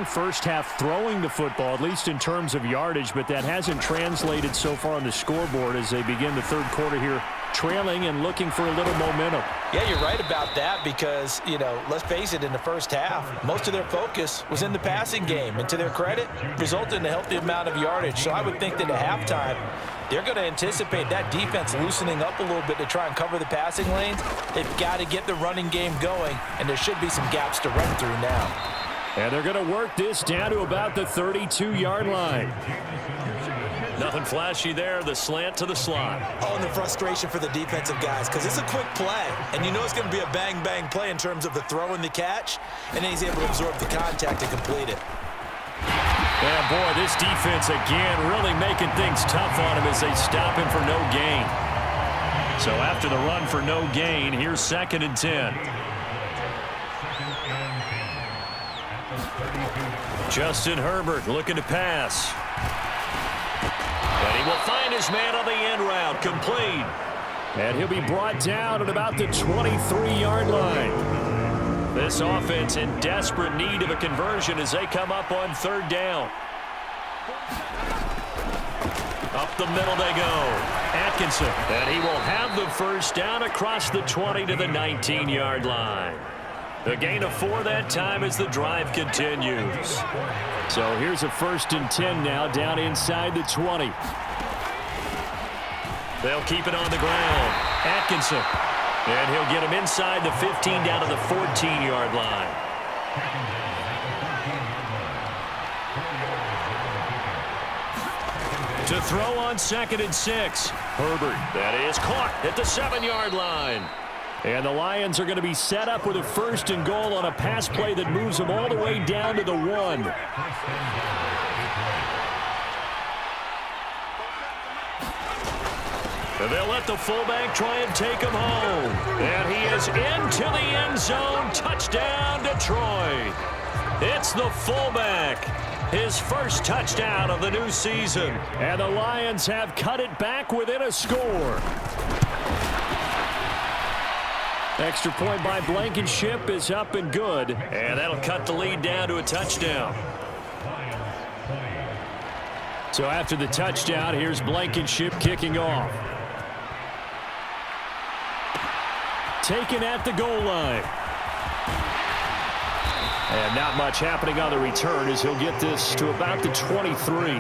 First half throwing the football, at least in terms of yardage, but that hasn't translated so far on the scoreboard as they begin the third quarter here, trailing and looking for a little momentum. Yeah, you're right about that because, let's face it, in the first half, most of their focus was in the passing game. And to their credit, resulted in a healthy amount of yardage. So I would think that at halftime, they're going to anticipate that defense loosening up a little bit to try and cover the passing lanes. They've got to get the running game going, and there should be some gaps to run through now. And they're going to work this down to about the 32-yard line. Nothing flashy there, the slant to the slot. Oh, and the frustration for the defensive guys because it's a quick play. And you know it's going to be a bang-bang play in terms of the throw and the catch. And then he's able to absorb the contact and complete it. Yeah, boy, this defense again really making things tough on him as they stop him for no gain. So after the run for no gain, here's 2nd and 10. Justin Herbert looking to pass. And he will find his man on the end route, complete. And he'll be brought down at about the 23-yard line. This offense in desperate need of a conversion as they come up on 3rd down. Up the middle they go. Atkinson. And he will have the first down across the 20 to the 19-yard line. The gain of 4 that time as the drive continues. So here's a 1st and 10 now down inside the 20. They'll keep it on the ground. Atkinson. And he'll get him inside the 15 down to the 14-yard line. To throw on 2nd and 6. Herbert. That is caught at the 7-yard line. And the Lions are going to be set up with a 1st and goal on a pass play that moves them all the way down to the 1. And they'll let the fullback try and take him home. And he is into the end zone. Touchdown, Detroit. It's the fullback. His first touchdown of the new season. And the Lions have cut it back within a score. Extra point by Blankenship is up and good. And that'll cut the lead down to a touchdown. So after the touchdown, here's Blankenship kicking off. Taken at the goal line. And not much happening on the return as he'll get this to about the 23.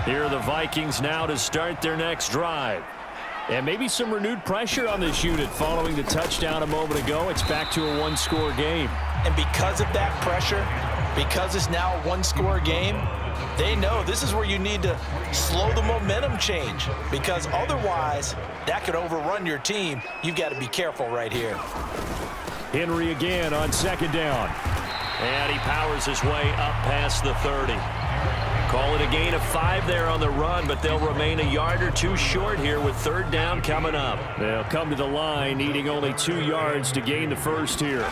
Here are the Vikings now to start their next drive. And maybe some renewed pressure on this unit following the touchdown a moment ago. It's back to a one-score game. And because of that pressure, because it's now a one-score game, they know this is where you need to slow the momentum change. Because otherwise, that could overrun your team. You've got to be careful right here. Henry again on 2nd down. And he powers his way up past the 30. Call it a gain of 5 there on the run, but they'll remain a yard or 2 short here with 3rd down coming up. They'll come to the line needing only 2 yards to gain the first here.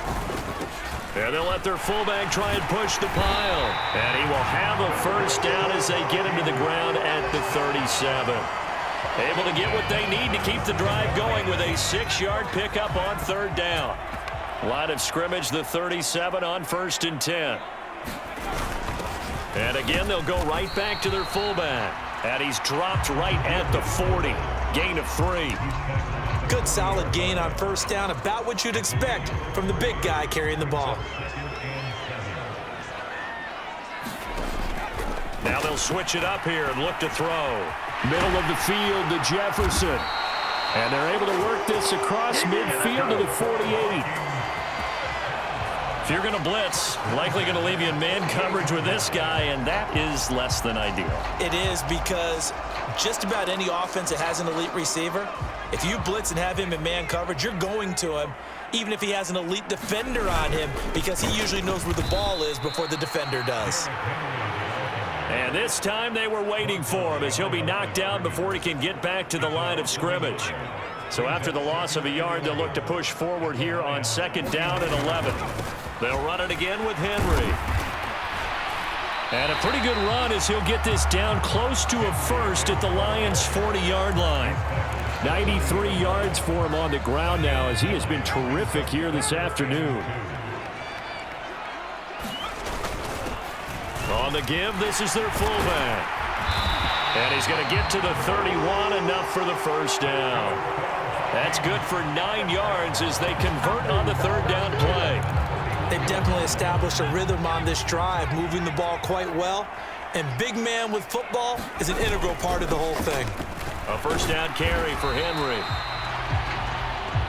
And they'll let their fullback try and push the pile. And he will have a first down as they get him to the ground at the 37. Able to get what they need to keep the drive going with a 6-yard pickup on 3rd down. Line of scrimmage, the 37 on 1st and 10. And again, they'll go right back to their fullback. And he's dropped right at the 40. Gain of 3. Good solid gain on 1st down, about what you'd expect from the big guy carrying the ball. Now they'll switch it up here and look to throw. Middle of the field to Jefferson. And they're able to work this across midfield to the 48. If you're going to blitz, likely going to leave you in man coverage with this guy, and that is less than ideal. It is because just about any offense that has an elite receiver, if you blitz and have him in man coverage, you're going to him, even if he has an elite defender on him, because he usually knows where the ball is before the defender does. And this time they were waiting for him as he'll be knocked down before he can get back to the line of scrimmage. So after the loss of a yard, they'll look to push forward here on 2nd down and 11. They'll run it again with Henry. And a pretty good run as he'll get this down close to a first at the Lions' 40-yard line. 93 yards for him on the ground now, as he has been terrific here this afternoon. On the give, this is their fullback. And he's going to get to the 31, enough for the first down. That's good for 9 yards as they convert on the third down play. They've definitely established a rhythm on this drive, moving the ball quite well. And big man with football is an integral part of the whole thing. A first down carry for Henry.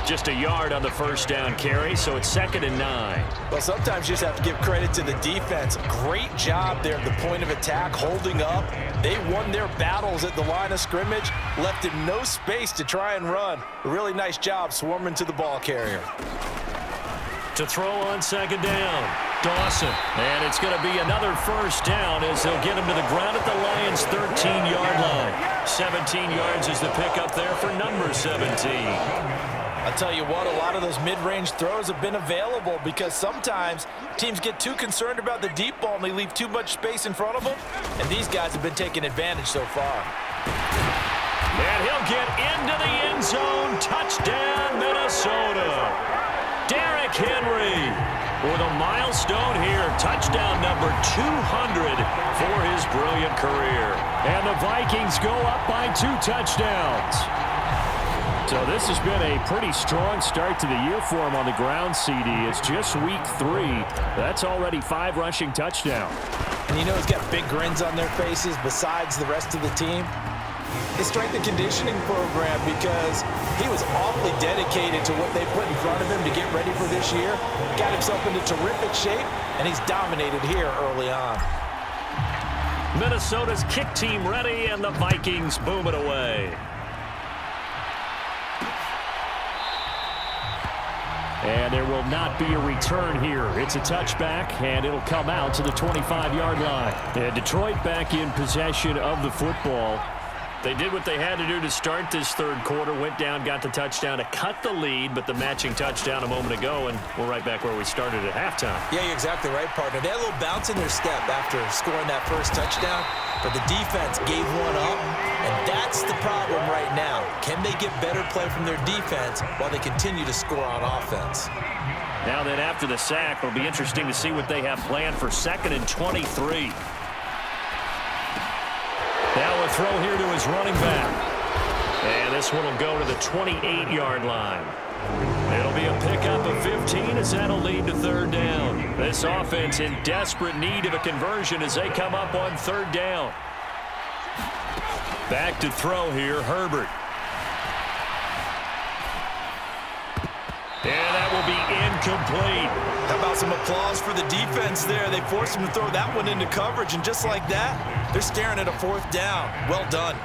Just a yard on the first down carry, so it's 2nd and 9. Well, sometimes you just have to give credit to the defense. Great job there at the point of attack, holding up. They won their battles at the line of scrimmage, left him no space to try and run. A really nice job swarming to the ball carrier. To throw on 2nd down, Dawson. And it's going to be another first down as they'll get him to the ground at the Lions' 13-yard line. 17 yards is the pickup there for number 17. I'll tell you what, a lot of those mid-range throws have been available because sometimes teams get too concerned about the deep ball and they leave too much space in front of them, and these guys have been taking advantage so far. And he'll get into the end zone. Touchdown, Minnesota. Derrick Henry with a milestone here. Touchdown number 200 for his brilliant career. And the Vikings go up by 2 touchdowns. So this has been a pretty strong start to the year for him on the ground, CD. It's just week 3. That's already 5 rushing touchdowns. And you know he's got big grins on their faces besides the rest of the team. His strength and conditioning program, because he was awfully dedicated to what they put in front of him to get ready for this year. Got himself into terrific shape, and he's dominated here early on. Minnesota's kick team ready, and the Vikings boom it away. And there will not be a return here. It's a touchback, and it'll come out to the 25-yard line. And Detroit back in possession of the football. They did what they had to do to start this third quarter, went down, got the touchdown to cut the lead, but the matching touchdown a moment ago, and we're right back where we started at halftime. Yeah, you're exactly right, partner. They had a little bounce in their step after scoring that first touchdown, but the defense gave one up, and that's the problem right now. Can they get better play from their defense while they continue to score on offense? Now then, after the sack, it'll be interesting to see what they have planned for 2nd and 23. Now a throw here to his running back. And this one will go to the 28-yard line. It'll be a pickup of 15 as that'll lead to 3rd down. This offense in desperate need of a conversion as they come up on 3rd down. Back to throw here, Herbert. And that will be incomplete. How about some applause for the defense there? They forced him to throw that one into coverage, and just like that, they're staring at a 4th down. Well done.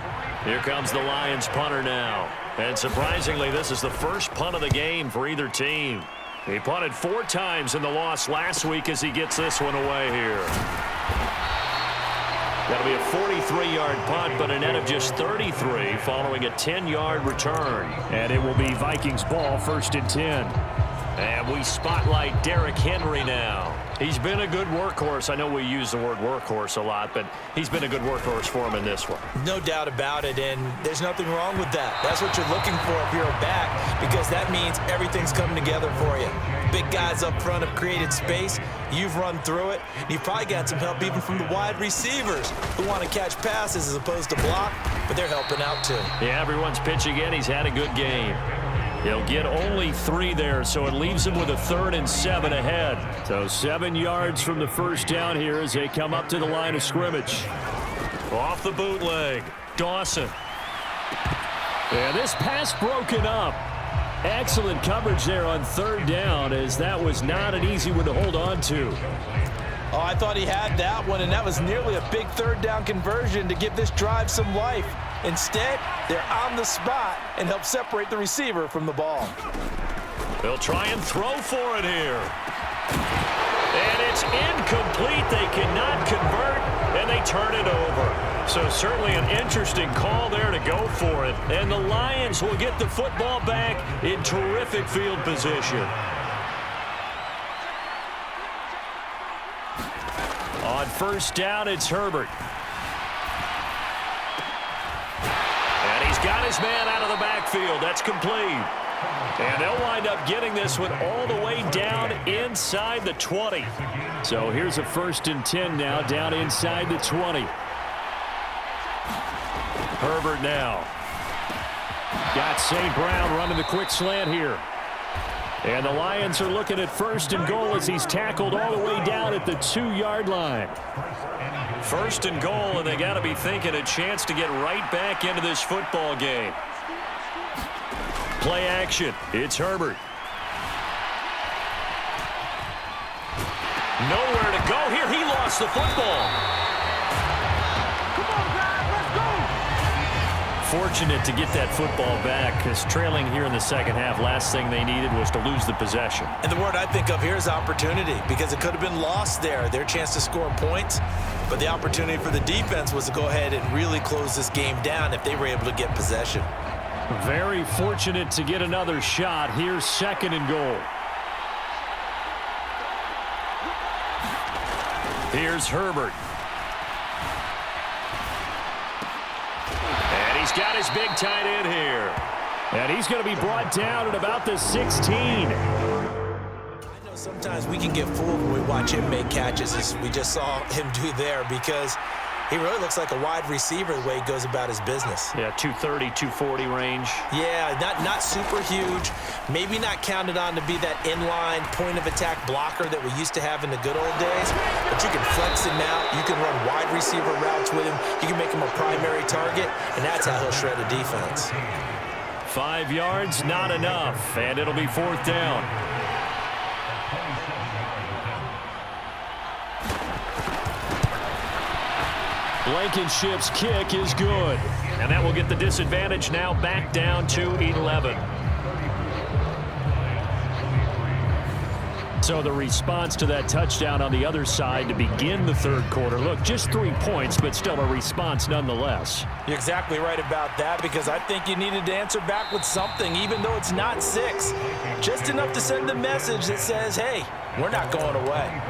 Here comes the Lions punter now. And surprisingly, this is the first punt of the game for either team. He punted 4 times in the loss last week as he gets this one away here. That'll be a 43-yard punt, but a net of just 33 following a 10-yard return. And it will be Vikings ball, 1st and 10. And we spotlight Derrick Henry now. He's been a good workhorse. I know we use the word workhorse a lot, but he's been a good workhorse for him in this one. No doubt about it, and there's nothing wrong with that. That's what you're looking for if you're a back, because that means everything's coming together for you. Big guys up front have created space. You've run through it. You've probably got some help even from the wide receivers who want to catch passes as opposed to block, but they're helping out too. Yeah, everyone's pitching in. He's had a good game. He'll get only 3 there, so it leaves him with a 3rd and 7 ahead. So 7 yards from the first down here as they come up to the line of scrimmage. Off the bootleg, Dawson. Yeah, this pass broken up. Excellent coverage there on 3rd down, as that was not an easy one to hold on to. Oh, I thought he had that one, and that was nearly a big 3rd down conversion to give this drive some life. Instead, they're on the spot and help separate the receiver from the ball. They'll try and throw for it here. And it's incomplete. They cannot convert, and they turn it over. So certainly an interesting call there to go for it. And the Lions will get the football back in terrific field position. On 1st down, it's Herbert. And he's got his man out of the backfield. That's complete. And they'll wind up getting this one all the way down inside the 20. So here's a 1st and 10 now, down inside the 20. Herbert now. Got St. Brown running the quick slant here. And the Lions are looking at 1st and goal as he's tackled all the way down at the 2-yard line. 1st and goal, and they got to be thinking a chance to get right back into this football game. Play action. It's Herbert. Nowhere to go here. He lost the football. Come on, guys, let's go. Fortunate to get that football back because trailing here in the second half, last thing they needed was to lose the possession. And the word I think of here is opportunity, because it could have been lost there, their chance to score points. But the opportunity for the defense was to go ahead and really close this game down if they were able to get possession. Very fortunate to get another shot. Here's 2nd and goal. Here's Herbert. And he's got his big tight end here. And he's going to be brought down at about the 16. I know sometimes we can get fooled when we watch him make catches, as we just saw him do there, because he really looks like a wide receiver the way he goes about his business. Yeah, 230, 240 range. Yeah, not super huge. Maybe not counted on to be that inline point-of-attack blocker that we used to have in the good old days. But you can flex him out. You can run wide receiver routes with him. You can make him a primary target, and that's how he'll shred a defense. 5 yards, not enough, and it'll be 4th down. Blankenship's kick is good. And that will get the disadvantage now back down to 11. So the response to that touchdown on the other side to begin the 3rd quarter. Look, just 3 points, but still a response nonetheless. You're exactly right about that, because I think you needed to answer back with something, even though it's not 6. Just enough to send a message that says, hey, we're not going away.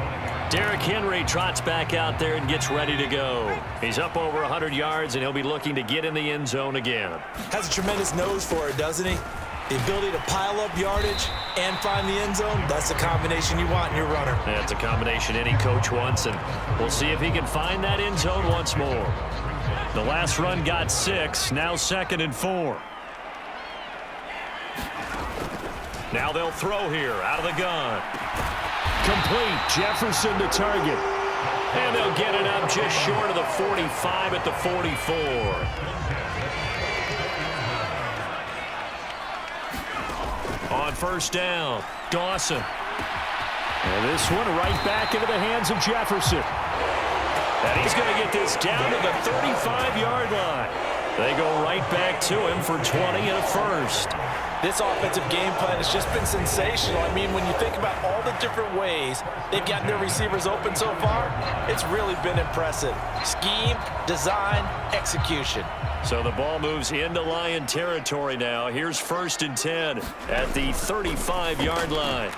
Derrick Henry trots back out there and gets ready to go. He's up over 100 yards, and he'll be looking to get in the end zone again. Has a tremendous nose for it, doesn't he? The ability to pile up yardage and find the end zone, that's the combination you want in your runner. That's a combination any coach wants, and we'll see if he can find that end zone once more. The last run got 6, now 2nd and 4. Now they'll throw here out of the gun. Complete. Jefferson to target. And they'll get it up just short of the 45 at the 44. On 1st down, Dawson. And this one right back into the hands of Jefferson. And he's going to get this down to the 35-yard line. They go right back to him for 20 and a 1st. This offensive game plan has just been sensational. I mean, when you think about all the different ways they've gotten their receivers open so far, it's really been impressive. Scheme, design, execution. So the ball moves into Lion territory now. Here's 1st and 10 at the 35-yard line.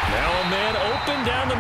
Now a man open down the